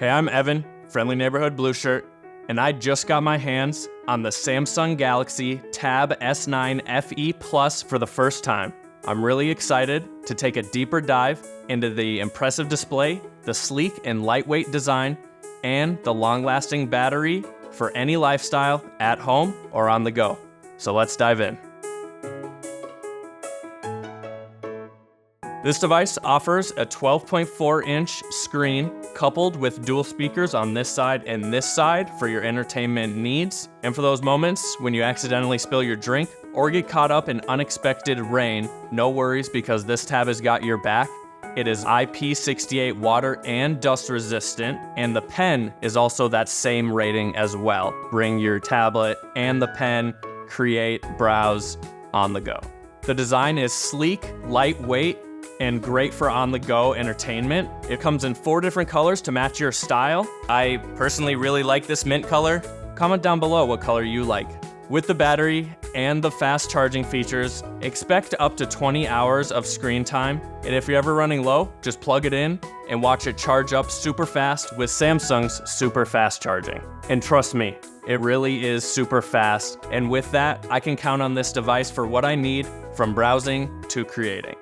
Hey, I'm Evan, friendly neighborhood blue shirt, and I just got my hands on the Samsung Galaxy Tab S9 FE Plus for the first time. I'm really excited to take a deeper dive into the impressive display, the sleek and lightweight design, and the long-lasting battery for any lifestyle at home or on the go. So let's dive in. This device offers a 12.4-inch screen coupled with dual speakers on this side and this side for your entertainment needs. And for those moments when you accidentally spill your drink or get caught up in unexpected rain, no worries because this tab has got your back. It is IP68 water and dust resistant, and the pen is also that same rating as well. Bring your tablet and the pen, create, browse on the go. The design is sleek, lightweight, and great for on-the-go entertainment. It comes in 4 different colors to match your style. I personally really like this mint color. Comment down below what color you like. With the battery and the fast charging features, expect up to 20 hours of screen time. And if you're ever running low, just plug it in and watch it charge up super fast with Samsung's super fast charging. And trust me, it really is super fast. And with that, I can count on this device for what I need from browsing to creating.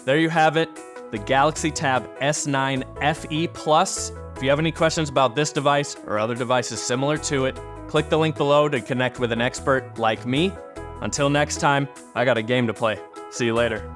There you have it, the Galaxy Tab S9 FE Plus. If you have any questions about this device or other devices similar to it, click the link below to connect with an expert like me. Until next time, I got a game to play. See you later.